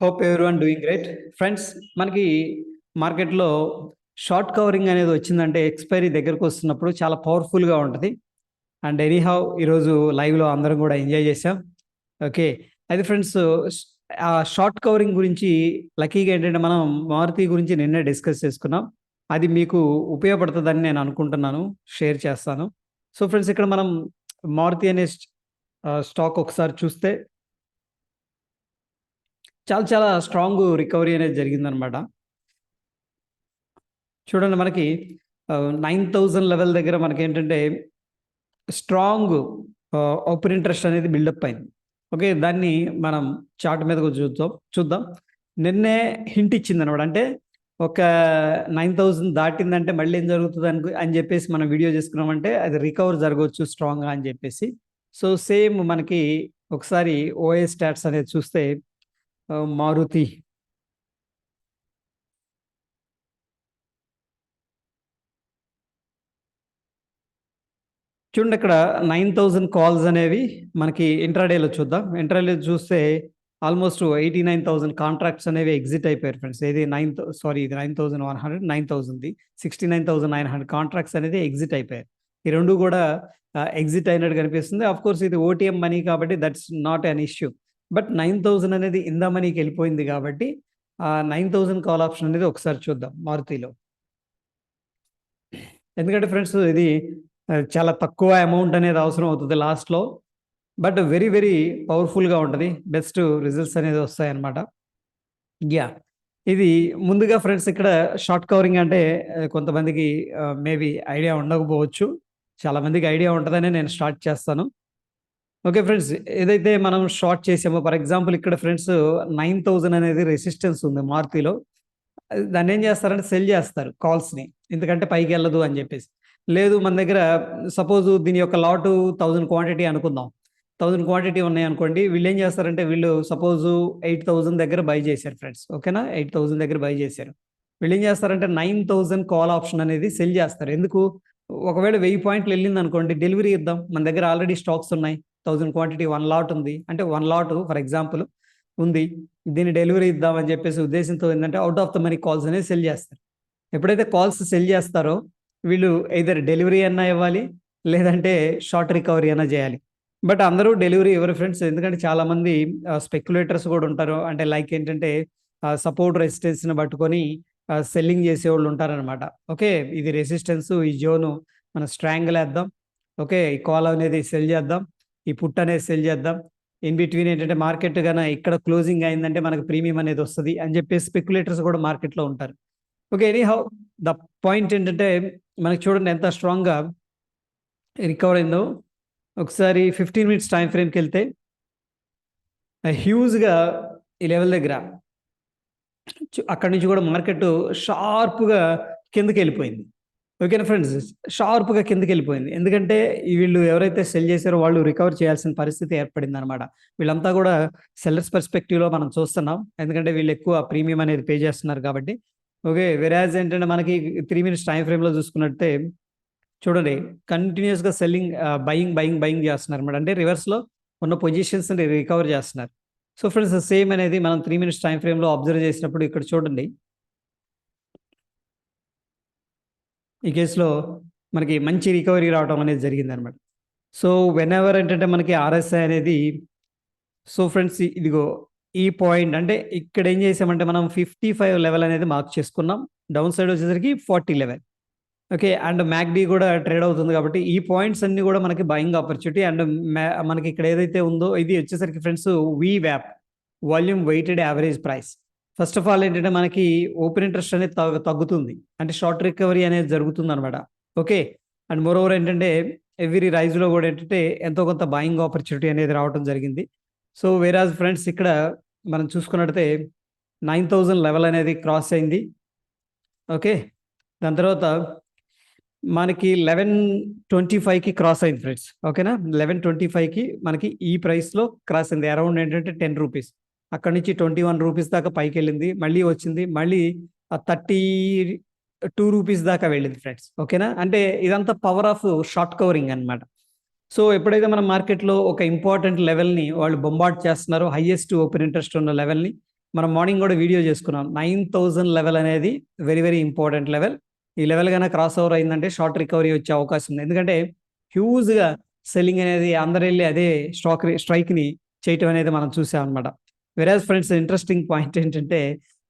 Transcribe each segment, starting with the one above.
Hope everyone doing great. Friends, మనకి మార్కెట్లో short covering అనేది వచ్చిందంటే ఎక్స్పైరీ దగ్గరకు వస్తున్నప్పుడు చాలా పవర్ఫుల్గా ఉంటుంది. అండ్ ఎనీహౌ ఈరోజు లైవ్లో అందరం కూడా ఎంజాయ్ చేసాం. ఓకే, అయితే ఫ్రెండ్స్, ఆ షార్ట్ కవరింగ్ గురించి లక్కీగా ఏంటంటే మనం మారుతి గురించి నిన్నే డిస్కస్ చేసుకున్నాం. అది మీకు ఉపయోగపడుతుందని నేను అనుకుంటున్నాను, షేర్ చేస్తాను. సో ఫ్రెండ్స్, ఇక్కడ మనం మారుతి అనే స్టాక్ ఒకసారి చూస్తే చాలా చాలా స్ట్రాంగ్ రికవరీ అనేది జరిగిందనమాట. చూడండి, మనకి 9,000 లెవెల్ దగ్గర మనకేంటంటే స్ట్రాంగ్ ఓపెన్ ఇంట్రెస్ట్ అనేది బిల్డప్ అయింది. ఓకే, దాన్ని మనం చార్ట్ మీద చూద్దాం. నిన్నే హింట్ ఇచ్చింది అనమాట. అంటే ఒక 9,000 దాటిందంటే మళ్ళీ ఏం జరుగుతుంది అని చెప్పేసి మనం వీడియో చేసుకున్నామంటే అది రికవర్ జరగవచ్చు స్ట్రాంగ్గా అని చెప్పేసి. సో సేమ్ మనకి ఒకసారి ఓఏ స్టాట్స్ అనేది చూస్తే మారుతి చూడండి, ఇక్కడ 9,000 కాల్స్ అనేవి మనకి ఇంట్రాడేలో చూద్దాం. ఇంట్రాడేలో చూస్తే ఆల్మోస్ట్ 89,000 కాంట్రాక్ట్స్ అనేవి ఎగ్జిట్ అయిపోయారు ఫ్రెండ్స్. ఇది 9,100 9,000ది 69,900 కాంట్రాక్ట్స్ అనేది ఎగ్జిట్ అయిపోయారు. ఈ రెండు కూడా ఎగ్జిట్ అయినట్టు కనిపిస్తుంది. ఆఫ్ కోర్స్ ఇది ఓటీఎం మనీ కాబట్టి that's not an issue. But 9,000 అనేది ఇందా మనీకి వెళ్ళిపోయింది కాబట్టి 9,000 కాల్ ఆప్షన్ అనేది ఒకసారి చూద్దాం మారుతిలో. ఎందుకంటే ఫ్రెండ్స్, ఇది చాలా తక్కువ అమౌంట్ అనేది అవసరం అవుతుంది లాస్ట్లో. బట్ వెరీ వెరీ పవర్ఫుల్గా ఉంటుంది, బెస్ట్ రిజల్ట్స్ అనేది వస్తాయన్నమాట. యా, ఇది ముందుగా ఫ్రెండ్స్, ఇక్కడ షార్ట్ కవరింగ్ అంటే కొంతమందికి మేబీ ఐడియా ఉండకపోవచ్చు. చాలామందికి ఐడియా ఉంటుందని నేను స్టార్ట్ చేస్తాను. ఓకే ఫ్రెండ్స్, ఏదైతే మనం షార్ట్ చేసామో, ఫర్ ఎగ్జాంపుల్ ఇక్కడ ఫ్రెండ్స్ 9,000 అనేది రెసిస్టెన్స్ ఉంది మారుతిలో. దాన్ని ఏం చేస్తారంటే సెల్ చేస్తారు కాల్స్ని, ఎందుకంటే పైకి వెళ్ళదు అని చెప్పేసి. లేదు, మన దగ్గర సపోజ్ దీని యొక్క లాటు 1000 క్వాంటిటీ అనుకుందాం. 1000 క్వాంటిటీ ఉన్నాయి అనుకోండి. వీళ్ళు ఏం చేస్తారంటే, వీళ్ళు సపోజ్ 8,000 దగ్గర బై చేశారు ఫ్రెండ్స్. ఓకేనా, 8,000 దగ్గర బై చేశారు. వీళ్ళు ఏం చేస్తారంటే 9,000 కాల్ ఆప్షన్ అనేది సెల్ చేస్తారు. ఎందుకు? ఒకవేళ 1000 పాయింట్లు వెళ్ళింది అనుకోండి, డెలివరీ ఇద్దాం, మన దగ్గర ఆల్రెడీ స్టాక్స్ ఉన్నాయి. 1000 క్వాంటిటీ 1 లాట్ ఉంది అంటే 1 లాట్ ఫర్ ఎగ్జాంపుల్ ఉంది, దీన్ని డెలివరీ ఇద్దామని చెప్పేసి ఉద్దేశంతో ఏంటంటే out of the money calls అనేది సెల్ చేస్తారు. ఎప్పుడైతే కాల్స్ సెల్ చేస్తారో వీళ్ళు ఎయిదర్ డెలివరీ అన్నా ఇవ్వాలి, లేదంటే షార్ట్ రికవరీ అన్నా చేయాలి. బట్ అందరూ డెలివరీ ఇవ్వరు ఫ్రెండ్స్, ఎందుకంటే చాలామంది స్పెక్యులేటర్స్ కూడా ఉంటారు. అంటే లైక్ ఏంటంటే సపోర్ట్ రెసిస్టెన్స్ని పట్టుకొని సెల్లింగ్ చేసేవాళ్ళు ఉంటారనమాట. ఓకే, ఇది రెసిస్టెన్స్, ఈ జోను మనం స్ట్రాంగిల్ వేద్దాం. ఓకే, ఈ కాల్ అనేది సెల్ చేద్దాం, ఈ పుట్ అనేది సెల్ చేద్దాం. ఇన్ బిట్వీన్ ఏంటంటే మార్కెట్ కన్నా ఇక్కడ క్లోజింగ్ అయిందంటే మనకు ప్రీమియం అనేది వస్తుంది అని చెప్పేసి స్పెక్యులేటర్స్ కూడా మార్కెట్లో ఉంటారు. Okay, any how the point ఏంటంటే మనకి చూడండి ఎంత స్ట్రాంగ్గా రికవర్ అయిందో. ఒకసారి 15 మినిట్స్ టైం ఫ్రేమ్కి వెళ్తే హ్యూజ్గా ఈ లెవెల్ దగ్గర అక్కడి నుంచి కూడా మార్కెట్ షార్ప్గా కిందకి వెళ్ళిపోయింది. ఓకేనా ఫ్రెండ్స్, షార్ప్గా కిందకి వెళ్ళిపోయింది. ఎందుకంటే వీళ్ళు ఎవరైతే సెల్ చేశారో వాళ్ళు రికవర్ చేయాల్సిన పరిస్థితి ఏర్పడింది అనమాట. వీళ్ళంతా కూడా సెల్లర్స్ పర్స్పెక్టివ్లో మనం చూస్తున్నాం, ఎందుకంటే వీళ్ళు ఎక్కువ ప్రీమియం అనేది పే చేస్తున్నారు కాబట్టి. ఓకే, వెరాజ్ ఏంటంటే మనకి 3 మినిట్స్ టైం ఫ్రేమ్లో చూసుకున్నట్టే చూడండి, కంటిన్యూస్గా సెల్లింగ్, బయింగ్ చేస్తున్నారు అనమాట. అంటే రివర్స్లో ఉన్న పొజిషన్స్ని రికవర్ చేస్తున్నారు. సో ఫ్రెండ్స్, సేమ్ అనేది మనం 3 మినిట్స్ టైం ఫ్రేమ్లో అబ్జర్వ్ చేసినప్పుడు ఇక్కడ చూడండి, ఈ కేసులో మనకి మంచి రికవరీ రావడం అనేది జరిగింది అనమాట. సో వెన్ ఎవర్ ఏంటంటే మనకి ఆర్ఎస్ఐ అనేది, సో ఫ్రెండ్స్ ఇదిగో ఈ పాయింట్, అంటే ఇక్కడ ఏం చేసామంటే మనం 55 లెవెల్ అనేది మార్క్ చేసుకున్నాం. డౌన్ సైడ్ వచ్చేసరికి 40 లెవెల్. ఓకే, అండ్ మ్యాక్డీ కూడా ట్రేడ్ అవుతుంది కాబట్టి ఈ పాయింట్స్ అన్ని కూడా మనకి బయింగ్ ఆపర్చునిటీ. అండ్ మనకి ఇక్కడ ఏదైతే ఉందో ఇది వచ్చేసరికి friends VWAP, volume weighted average price. First of all ఏంటంటే మనకి ఓపెన్ ఇంట్రెస్ట్ అనేది తగ్గుతుంది, అంటే షార్ట్ రికవరీ అనేది జరుగుతుంది అనమాట. ఓకే, అండ్ మోర్ ఓవర్ ఏంటంటే ఎవ్రీ రైజ్లో కూడా ఏంటంటే ఎంతో కొంత బయింగ్ ఆపర్చునిటీ అనేది రావడం జరిగింది. సో వేరాజ్ ఫ్రెండ్స్, ఇక్కడ మనం చూసుకున్నట్టయితే 9,000 లెవెల్ అనేది క్రాస్ అయింది. ఓకే, దాని తర్వాత మనకి 1125కి క్రాస్ అయింది ఫ్రెండ్స్. ఓకేనా, 1125కి మనకి ఈ ప్రైస్లో క్రాస్ అయింది. అరౌండ్ ఏంటంటే 10 రూపీస్. అక్కడ నుంచి 21 రూపీస్ దాకా పైకి వెళ్ళింది, మళ్ళీ వచ్చింది, మళ్ళీ 32 రూపీస్ దాకా వెళ్ళింది ఫ్రెండ్స్. ఓకేనా, అంటే ఇదంతా పవర్ ఆఫ్ షార్ట్ కవరింగ్ అనమాట. సో ఎప్పుడైతే మనం మార్కెట్లో ఒక ఇంపార్టెంట్ లెవెల్ని వాళ్ళు బొంబార్డ్ చేస్తున్నారో, హైయెస్ట్ ఓపెన్ ఇంట్రెస్ట్ ఉన్న లెవెల్ని, మనం మార్నింగ్ కూడా వీడియో చేసుకున్నాం. 9000 లెవెల్ అనేది వెరీ వెరీ ఇంపార్టెంట్ లెవెల్. ఈ లెవెల్ కన్నా క్రాస్ ఓవర్ అయిందంటే షార్ట్ రికవరీ వచ్చే అవకాశం ఉంది. ఎందుకంటే హ్యూజ్గా సెల్లింగ్ అనేది అందరు వెళ్ళి అదే స్ట్రైక్ని చేయటం అనేది మనం చూసాం అనమాట. వెరాజ్ ఫ్రెండ్స్, ఇంట్రెస్టింగ్ పాయింట్ ఏంటంటే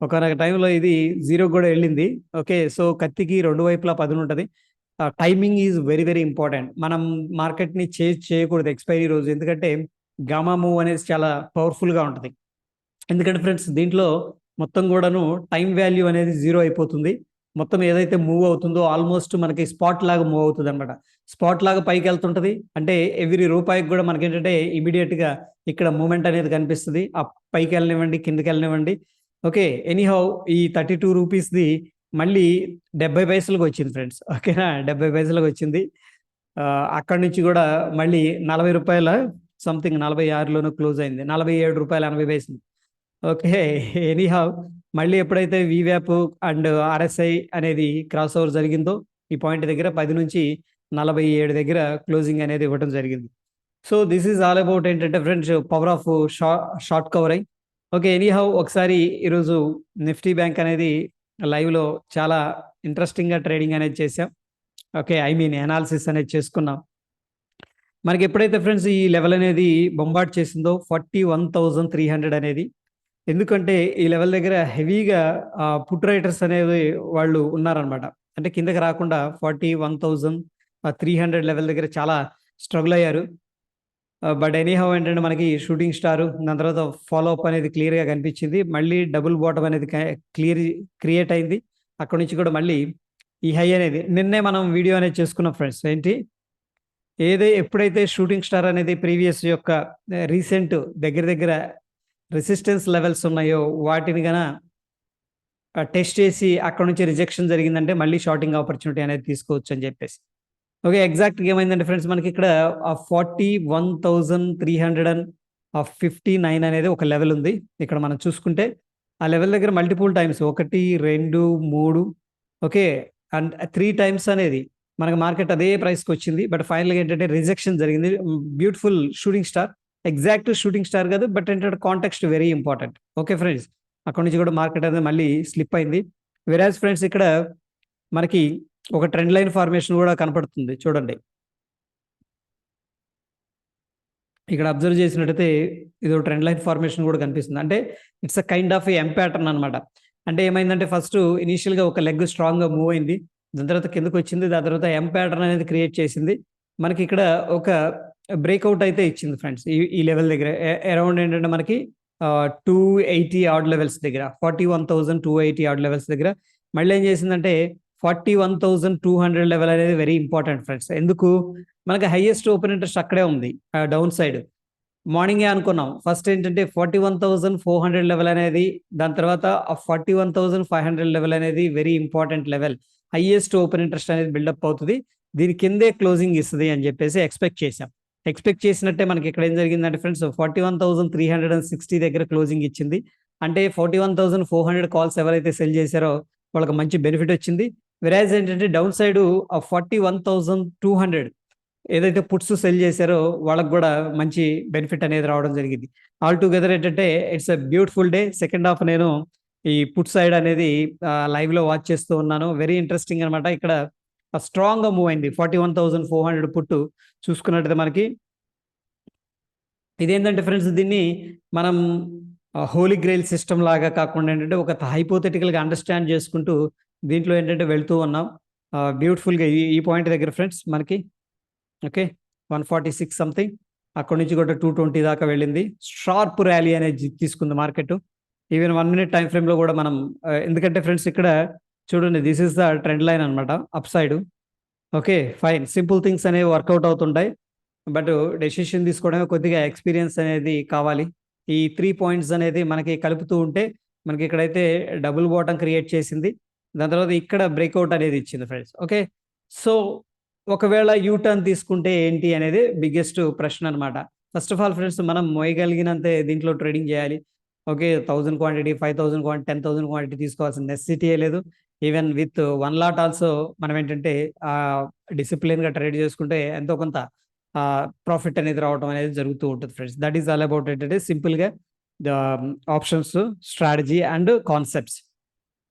ఒకనొక టైంలో ఇది జీరో కూడా వెళ్ళింది. ఓకే, సో కత్తికి రెండు వైపులా పదును ఉంటుంది. Timing is very very important. మనం మార్కెట్ని చేయకూడదు ఎక్స్పైరీ రోజు, ఎందుకంటే గామా మూవ్ అనేది చాలా పవర్ఫుల్గా ఉంటుంది. ఎందుకంటే ఫ్రెండ్స్ దీంట్లో మొత్తం కూడాను టైం వాల్యూ అనేది జీరో అయిపోతుంది. మొత్తం ఏదైతే మూవ్ అవుతుందో ఆల్మోస్ట్ మనకి స్పాట్ లాగా మూవ్ అవుతుంది అనమాట. స్పాట్ లాగా పైకి వెళ్తుంటది. అంటే ఎవ్రీ రూపాయికి కూడా మనకి ఏంటంటే ఇమీడియట్ గా ఇక్కడ మూమెంట్ అనేది కనిపిస్తుంది. ఆ పైకి వెళ్ళనివ్వండి, కిందకి వెళ్ళనివ్వండి. ఓకే, ఎనీహౌ ఈ 32 రూపీస్ది మళ్ళీ 70 పైసలకు వచ్చింది ఫ్రెండ్స్. ఓకేనా, 70 పైసలకు వచ్చింది. అక్కడి నుంచి కూడా మళ్ళీ 40 రూపాయల సంథింగ్ 46లోనూ క్లోజ్ అయింది. 47 రూపాయల 80 పైసలు. ఓకే, ఎనీహౌ మళ్ళీ ఎప్పుడైతే వీవ్యాప్ అండ్ ఆర్ఎస్ఐ అనేది క్రాస్ ఓవర్ జరిగిందో ఈ పాయింట్ దగ్గర 10 నుంచి 47 దగ్గర క్లోజింగ్ అనేది ఇవ్వడం జరిగింది. So this is all about ఏంటంటే friends power of short covering. Okay, anyhow ఒకసారి ఈరోజు నిఫ్టీ బ్యాంక్ అనేది లైవ్లో చాలా ఇంట్రెస్టింగ్గా ట్రేడింగ్ అనేది చేసాం. ఓకే, ఐ మీన్ అనాలిసిస్ అనేది చేసుకున్నాం. మనకి ఎప్పుడైతే ఫ్రెండ్స్ ఈ లెవెల్ అనేది బొంబార్డ్ చేసిందో 41,300 అనేది, ఎందుకంటే ఈ లెవెల్ దగ్గర హెవీగా పుట్ రైటర్స్ అనేది వాళ్ళు ఉన్నారనమాట. అంటే కిందకి రాకుండా 41,300 లెవెల్ దగ్గర చాలా స్ట్రగుల్ అయ్యారు. బట్ ఎనీహౌ ఏంటంటే మనకి షూటింగ్ స్టార్ దాని తర్వాత ఫాలో అప్ అనేది క్లియర్గా కనిపించింది. మళ్ళీ డబుల్ బాటమ్ అనేది క్రియేట్ అయింది. అక్కడ నుంచి కూడా మళ్ళీ ఈ హై అనేది నిన్నే మనం వీడియో అనేది చేసుకున్నాం ఫ్రెండ్స్. ఏంటి ఎప్పుడైతే షూటింగ్ స్టార్ అనేది ప్రీవియస్ యొక్క రీసెంట్ దగ్గర దగ్గర రెసిస్టెన్స్ లెవెల్స్ ఉన్నాయో వాటిని గన టెస్ట్ చేసి అక్కడ నుంచి రిజెక్షన్ జరిగిందంటే మళ్ళీ షార్టింగ్ ఆపర్చునిటీ అనేది తీసుకోవచ్చు అని చెప్పేసి. ఓకే, ఎగ్జాక్ట్గా ఏమైందంటే ఫ్రెండ్స్ మనకి ఇక్కడ 41,359 అనేది ఒక లెవెల్ ఉంది. ఇక్కడ మనం చూసుకుంటే ఆ లెవెల్ దగ్గర multiple times 1, 2, 3 okay and 3 times అనేది మనకి మార్కెట్ అదే ప్రైస్కి వచ్చింది. బట్ ఫైనల్గా ఏంటంటే రిజెక్షన్ జరిగింది. Beautiful shooting star, exact shooting star కాదు, బట్ ఏంటంటే context very important. Okay friends, అక్కడ నుంచి కూడా మార్కెట్ అనేది మళ్ళీ స్లిప్ అయింది. వెరాజ్ ఫ్రెండ్స్ ఇక్కడ మనకి ఒక ట్రెండ్ లైన్ ఫార్మేషన్ కూడా కనపడుతుంది చూడండి. ఇక్కడ అబ్జర్వ్ చేసినట్టయితే ఇది ఒక ట్రెండ్ లైన్ ఫార్మేషన్ కూడా కనిపిస్తుంది. అంటే it's a kind of M pattern అనమాట. అంటే ఏమైందంటే ఫస్ట్ ఇనీషియల్గా ఒక లెగ్ స్ట్రాంగ్గా మూవ్ అయింది, దాని తర్వాత కిందకు వచ్చింది, దాని తర్వాత ఎం ప్యాటర్న్ అనేది క్రియేట్ చేసింది. మనకి ఇక్కడ ఒక బ్రేక్అవుట్ అయితే ఇచ్చింది ఫ్రెండ్స్ ఈ లెవెల్ దగ్గర అరౌండ్ ఏంటంటే మనకి 280 ఆడ్ లెవెల్స్ దగ్గర 41,280 ఆడ్ లెవెల్స్ దగ్గర మళ్ళీ ఏం చేసిందంటే 41,200 లెవెల్ అనేది వెరీ ఇంపార్టెంట్ ఫ్రెండ్స్. ఎందుకు, మనకి హైయెస్ట్ ఓపెన్ ఇంట్రెస్ట్ అక్కడే ఉంది డౌన్ సైడ్. మార్నింగే అనుకున్నాం ఫస్ట్ ఏంటంటే 41,400 లెవెల్ అనేది, దాని తర్వాత 41,500 లెవెల్ అనేది very important level. Highest open interest అనేది బిల్డప్ అవుతుంది, దీని కిందే క్లోజింగ్ ఇస్తుంది అని చెప్పేసి ఎక్స్పెక్ట్ చేశాం. ఎక్స్పెక్ట్ చేసినట్టే మనకి ఇక్కడ ఏం జరిగిందంటే ఫ్రెండ్స్ 41,360 దగ్గర క్లోజింగ్ ఇచ్చింది. అంటే 41,400 కాల్స్ ఎవరైతే సెల్ చేశారో వాళ్ళకి మంచి బెనిఫిట్ వచ్చింది. వెరాజ్ ఏంటంటే డౌన్ సైడ్ 41,200 ఏదైతే పుట్స్ సెల్ చేశారో వాళ్ళకి కూడా మంచి బెనిఫిట్ అనేది రావడం జరిగింది. ఆల్ టుగెదర్ ఏంటంటే it's a beautiful day. Second half నేను ఈ పుట్ సైడ్ అనేది లైవ్ లో వాచ్ చేస్తూ ఉన్నాను. వెరీ ఇంట్రెస్టింగ్ అనమాట. ఇక్కడ స్ట్రాంగ్ గా మూవ్ అయింది 41,400 పుట్టు చూసుకున్నట్టయితే మనకి ఇదేంటంటే ఫ్రెండ్స్ దీన్ని మనం హోలీ గ్రెయిల్ సిస్టమ్ లాగా కాకుండా ఏంటంటే ఒక హైపోథెటికల్గా అండర్స్టాండ్ చేసుకుంటూ దీంట్లో ఏంటంటే వెళ్తూ ఉన్నాం. బ్యూటిఫుల్గా ఈ పాయింట్ దగ్గర ఫ్రెండ్స్ మనకి ఓకే 146 సంథింగ్, అక్కడ నుంచి కూడా 220 దాకా వెళ్ళింది. షార్ప్ ర్యాలీ అనేది తీసుకుంది మార్కెట్. ఈవెన్ 1 మినిట్ టైం ఫ్రేమ్లో కూడా మనం ఎందుకంటే ఫ్రెండ్స్ ఇక్కడ చూడండి this is the trend line అనమాట upside. Okay fine, simple things అనేవి వర్కౌట్ అవుతుంటాయి, బట్ డెసిషన్ తీసుకోవడమే కొద్దిగా ఎక్స్పీరియన్స్ అనేది కావాలి. ఈ 3 పాయింట్స్ అనేది మనకి కలుపుతూ ఉంటే మనకి ఇక్కడైతే డబుల్ బాటమ్ క్రియేట్ చేసింది, దాని తర్వాత ఇక్కడ బ్రేక్అవుట్ అనేది ఇచ్చింది ఫ్రెండ్స్. ఓకే, సో ఒకవేళ యూటర్న్ తీసుకుంటే ఏంటి అనేది బిగ్గెస్ట్ ప్రశ్న అనమాట. ఫస్ట్ ఆఫ్ ఆల్ ఫ్రెండ్స్ మనం మోయగలిగినంతే దీంట్లో ట్రేడింగ్ చేయాలి. ఓకే 1000 క్వాంటిటీ, 5000 క్వాంటిటీ, 10,000 క్వాంటిటీ తీసుకోవాల్సిన నెసెసిటీయే లేదు. ఈవెన్ విత్ 1 లాట్ ఆల్సో మనం ఏంటంటే డిసిప్లిన్గా ట్రేడ్ చేసుకుంటే ఎంతో కొంత ప్రాఫిట్ అనేది రావడం అనేది జరుగుతూ ఉంటుంది friends. That is all about ఏంటంటే సింపుల్గా the options, strategy and concepts.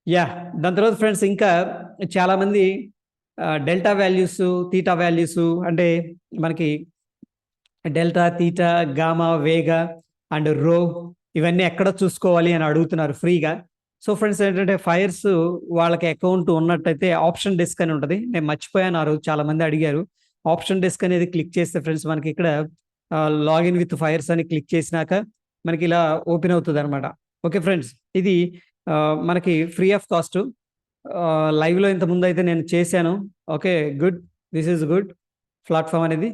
Yeah, దాని తర్వాత ఫ్రెండ్స్ ఇంకా చాలామంది డెల్టా వాల్యూస్, తీటా వాల్యూస్, అంటే మనకి delta, theta, gamma, Vega and రో ఇవన్నీ ఎక్కడ చూసుకోవాలి అని అడుగుతున్నారు ఫ్రీగా. సో ఫ్రెండ్స్ ఏంటంటే ఫైర్స్ వాళ్ళకి అకౌంట్ ఉన్నట్టయితే ఆప్షన్ డెస్క్ అని ఉంటుంది. నేను మర్చిపోయాను, ఆ రోజు చాలా మంది అడిగారు. ఆప్షన్ డెస్క్ అనేది క్లిక్ చేస్తే ఫ్రెండ్స్ మనకి ఇక్కడ లాగిన్ విత్ ఫైర్స్ అని క్లిక్ చేసినాక మనకి ఇలా ఓపెన్ అవుతుంది అనమాట. ఓకే ఫ్రెండ్స్, ఇది మనకి ఫ్రీ ఆఫ్ కాస్ట్. లైవ్లో ఇంత ముందు అయితే నేను చేశాను. Okay, good, this is good platform అనేది.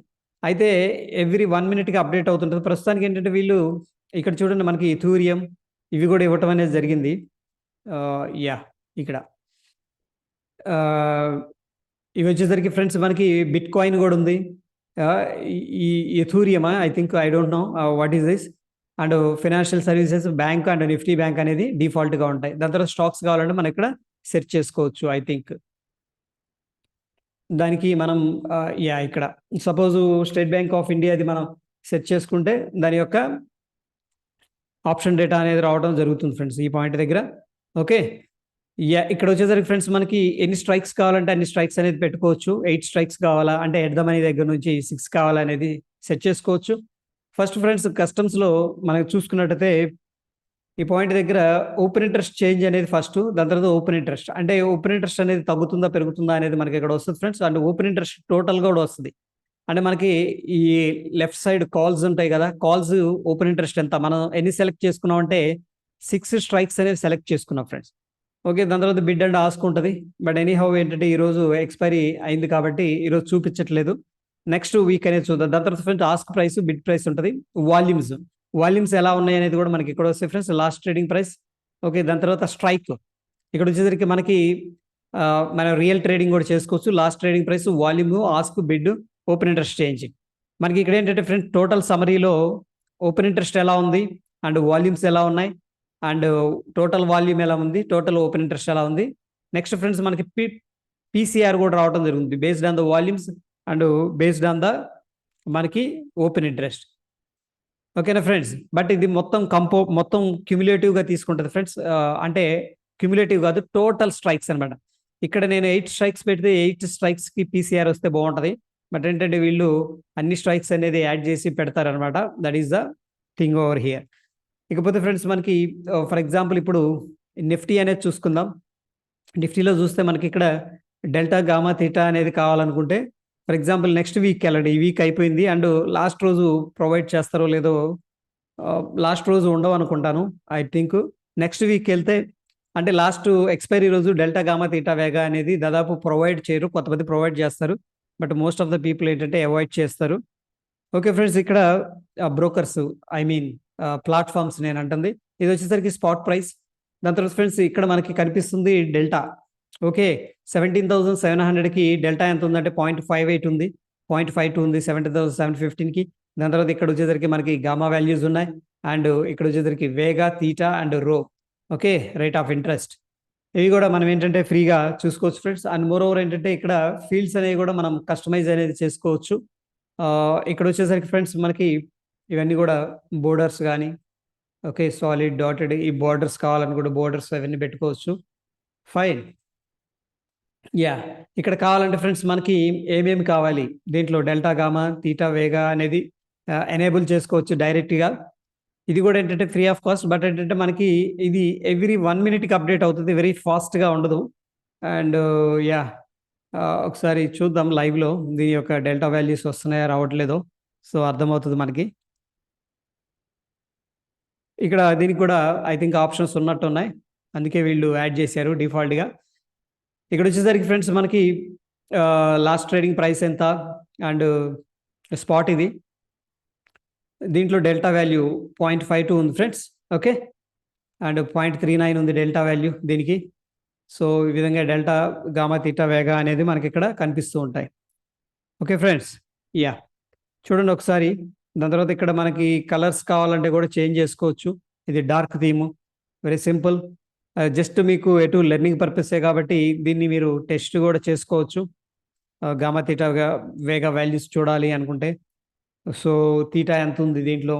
అయితే ఎవ్రీ 1 minute అప్డేట్ అవుతుంటుంది. ప్రస్తుతానికి ఏంటంటే వీళ్ళు ఇక్కడ చూడండి మనకి ఇథూరియం ఇవి కూడా ఇవ్వటం అనేది జరిగింది. యా, ఇక్కడ ఇవి వచ్చేసరికి ఫ్రెండ్స్ మనకి బిట్ కాయిన్ కూడా ఉంది. ఈ ఎథూరియమా, I think, I don't know what is this. And financial services, bank and Nifty bank అనేది డిఫాల్ట్గా ఉంటాయి. దాని తర్వాత స్టాక్స్ కావాలంటే మనం ఇక్కడ సెర్చ్ చేసుకోవచ్చు. ఐ థింక్ దానికి మనం యా, ఇక్కడ సపోజ్ స్టేట్ బ్యాంక్ ఆఫ్ ఇండియాది మనం సెర్చ్ చేసుకుంటే దాని యొక్క ఆప్షన్ డేటా అనేది రావడం జరుగుతుంది ఫ్రెండ్స్ ఈ పాయింట్ దగ్గర. ఓకే, యా, ఇక్కడ వచ్చేసరికి ఫ్రెండ్స్ మనకి ఎన్ని స్ట్రైక్స్ కావాలంటే అన్ని స్ట్రైక్స్ అనేది పెట్టుకోవచ్చు. 8 స్ట్రైక్స్ కావాలా అంటే ఎట్ ద మనీ దగ్గర నుంచి 6 కావాలా అనేది సెట్ చేసుకోవచ్చు. ఫస్ట్ ఫ్రెండ్స్ కస్టమ్స్లో మనకి చూసుకున్నట్టయితే ఈ పాయింట్ దగ్గర ఓపెన్ ఇంట్రెస్ట్ చేంజ్ అనేది ఫస్ట్, దాని తర్వాత ఓపెన్ ఇంట్రెస్ట్. అంటే ఓపెన్ ఇంట్రెస్ట్ అనేది తగ్గుతుందా పెరుగుతుందా అనేది మనకి ఇక్కడ వస్తుంది friends. And open interest total కూడా వస్తుంది. అంటే మనకి ఈ లెఫ్ట్ సైడ్ కాల్స్ ఉంటాయి కదా, కాల్స్ ఓపెన్ ఇంట్రెస్ట్ ఎంత మనం ఎన్ని సెలెక్ట్ చేసుకున్నాం అంటే 6 స్ట్రైక్స్ అనేది సెలెక్ట్ చేసుకున్నాం ఫ్రెండ్స్. ఓకే, దాని తర్వాత బిడ్ అండ్ ఆస్క్ ఉంటుంది. బట్ ఎనీ హౌ ఏంటంటే ఈరోజు ఎక్స్పైరీ అయింది కాబట్టి ఈరోజు చూపించట్లేదు. నెక్స్ట్ వీక్ అనేది చూద్దాం. దాని తర్వాత friends ask price, bid price ఉంటుంది. వాల్యూమ్స్ ఎలా ఉన్నాయి అనేది కూడా మనకి ఇక్కడ వస్తాయి friends. Last trading price. Okay, దాని తర్వాత స్ట్రైక్. ఇక్కడ వచ్చేసరికి మనకి మనం రియల్ ట్రేడింగ్ కూడా చేసుకోవచ్చు. Last trading price, volume, ask, bid, open interest change. మనకి ఇక్కడ ఏంటంటే ఫ్రెండ్స్ టోటల్ సమరీలో ఓపెన్ ఇంట్రెస్ట్ ఎలా ఉంది అండ్ వాల్యూమ్స్ ఎలా ఉన్నాయి అండ్ టోటల్ వాల్యూమ్ ఎలా ఉంది, టోటల్ ఓపెన్ ఇంట్రెస్ట్ ఎలా ఉంది. నెక్స్ట్ ఫ్రెండ్స్ మనకి పీసీఆర్ కూడా రావడం జరుగుతుంది based on the volumes and based on the మనకి ఓపెన్ ఇంట్రెస్ట్. ఓకేనా ఫ్రెండ్స్, బట్ ఇది మొత్తం క్యుములేటివ్గా తీసుకుంటుంది ఫ్రెండ్స్. అంటే క్యుములేటివ్ కాదు, టోటల్ స్ట్రైక్స్ అనమాట. ఇక్కడ నేను 8 స్ట్రైక్స్ పెడితే 8 స్ట్రైక్స్కి పీసీఆర్ వస్తే బాగుంటుంది. బట్ ఏంటంటే వీళ్ళు అన్ని స్ట్రైక్స్ అనేది యాడ్ చేసి పెడతారనమాట. That is the thing over here. ఇకపోతే ఫ్రెండ్స్ మనకి ఫర్ ఎగ్జాంపుల్ ఇప్పుడు నిఫ్టీ అనేది చూసుకుందాం. నిఫ్టీలో చూస్తే మనకి ఇక్కడ డెల్టా, గామా, తీటా అనేది కావాలనుకుంటే ఫర్ ఎగ్జాంపుల్ నెక్స్ట్ వీక్కి వెళ్ళండి. ఈ వీక్ అయిపోయింది అండ్ లాస్ట్ రోజు ప్రొవైడ్ చేస్తారో లేదో, లాస్ట్ రోజు ఉండవు అనుకుంటాను. ఐ థింక్ నెక్స్ట్ వీక్ వెళ్తే అంటే లాస్ట్ ఎక్స్పైరీ రోజు డెల్టా, గామా, తీటా, వేగా అనేది దాదాపు ప్రొవైడ్ చేయరు. కొంతమంది ప్రొవైడ్ చేస్తారు, but most of the people ఏంటంటే అవాయిడ్ చేస్తారు. ఓకే ఫ్రెండ్స్, ఇక్కడ బ్రోకర్స్, ఐ మీన్ ప్లాట్ఫామ్స్ నేను అంటుంది. ఇది వచ్చేసరికి స్పాట్ ప్రైస్. దాని తర్వాత ఫ్రెండ్స్ ఇక్కడ మనకి కనిపిస్తుంది డెల్టా. ఓకే, 17,700కి డెల్టా ఎంత ఉందంటే 0.58 ఉంది, 0.52 ఉంది 17,715కి. దాని తర్వాత ఇక్కడ వచ్చేసరికి మనకి గామా వాల్యూస్ ఉన్నాయి అండ్ ఇక్కడ వచ్చేసరికి వేగా, తీటా అండ్ రో. Okay, rate of interest. ఇవి కూడా మనం ఏంటంటే ఫ్రీగా చూసుకోవచ్చు ఫ్రెండ్స్. అండ్ మోర్ ఓవర్ ఏంటంటే ఇక్కడ ఫీల్డ్స్ అనేవి కూడా మనం కస్టమైజ్ అనేది చేసుకోవచ్చు. ఇక్కడ వచ్చేసరికి ఫ్రెండ్స్ మనకి ఇవన్నీ కూడా బోర్డర్స్ కానీ, ఓకే, సాలిడ్, డాటెడ్, ఈ బోర్డర్స్ కావాలనుకుంటే బోర్డర్స్ అవన్నీ పెట్టుకోవచ్చు. ఫైన్. యా, ఇక్కడ కావాలంటే ఫ్రెండ్స్ మనకి ఏమేమి కావాలి దీంట్లో డెల్టా, గామా, తీటా, వేగా అనేది ఎనేబుల్ చేసుకోవచ్చు డైరెక్ట్గా. ఇది కూడా ఏంటంటే ఫ్రీ ఆఫ్ కాస్ట్. బట్ ఏంటంటే మనకి ఇది ఎవ్రీ 1 minute అప్డేట్ అవుతుంది, వెరీ ఫాస్ట్గా ఉండదు. అండ్ యా, ఒకసారి చూద్దాం లైవ్లో దీని యొక్క డెల్టా వాల్యూస్ వస్తున్నాయా రావట్లేదో, సో అర్థమవుతుంది మనకి. ఇక్కడ దీనికి కూడా ఐ థింక్ ఆప్షన్స్ ఉన్నట్టు ఉన్నాయి, అందుకే వీళ్ళు యాడ్ చేశారు డిఫాల్ట్గా. ఇక్కడ వచ్చేసరికి ఫ్రెండ్స్ మనకి లాస్ట్ ట్రేడింగ్ ప్రైస్ ఎంత అండ్ స్పాట్ ఇది. దీంట్లో డెల్టా వాల్యూ 0.52 ఉంది ఫ్రెండ్స్. ఓకే, అండ్ 0.39 ఉంది డెల్టా వాల్యూ దీనికి. సో ఈ విధంగా డెల్టా, గామా, తీటా, వేగా అనేది మనకి ఇక్కడ కనిపిస్తూ ఉంటాయి. ఓకే ఫ్రెండ్స్, యా, చూడండి ఒకసారి. దాని తర్వాత ఇక్కడ మనకి కలర్స్ కావాలంటే కూడా చేంజ్ చేసుకోవచ్చు. ఇది dark theme, very simple. Just మీకు ఎటు లెర్నింగ్ పర్పసే కాబట్టి దీన్ని మీరు టెస్ట్ కూడా చేసుకోవచ్చు. గామా, తీటా, వేగా వాల్యూస్ చూడాలి అనుకుంటే. సో తీటా ఎంత ఉంది దీంట్లో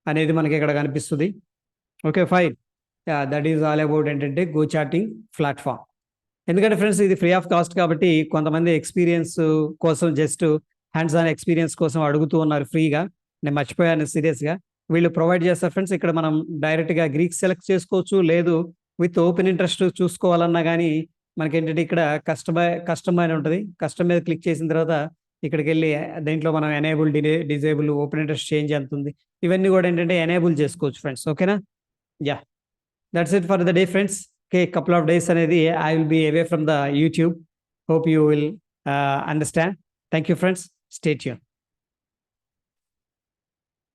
అనేది మనకి ఇక్కడ కనిపిస్తుంది. Okay, fine. That is all about ఏంటంటే గో చాటింగ్ ప్లాట్ఫామ్. ఎందుకంటే ఫ్రెండ్స్ ఇది ఫ్రీ ఆఫ్ కాస్ట్ కాబట్టి కొంతమంది ఎక్స్పీరియన్స్ కోసం జస్ట్ హ్యాండ్స్ ఆన్ ఎక్స్పీరియన్స్ కోసం అడుగుతూ ఉన్నారు ఫ్రీగా. నేను మర్చిపోయాను సీరియస్గా. వీళ్ళు ప్రొవైడ్ చేస్తారు ఫ్రెండ్స్. ఇక్కడ మనం డైరెక్ట్గా గ్రీక్ సెలెక్ట్ చేసుకోవచ్చు, లేదు విత్ ఓపెన్ ఇంట్రెస్ట్ చూసుకోవాలన్నా కానీ మనకి ఏంటంటే ఇక్కడ కస్టమ్ అని ఉంటుంది. కస్టమ్ మీద క్లిక్ చేసిన తర్వాత ఇక్కడికి వెళ్ళి దీంట్లో మనం enable disable open interest change ఎంత ఉంది ఇవన్నీ కూడా ఏంటంటే ఎనేబుల్ చేసుకోవచ్చు ఫ్రెండ్స్. ఓకేనా? Yeah, that's it for the day, friends. Okay, couple of days అనేది I will be away from the YouTube. Hope you will understand. Thank you, friends. Stay tuned.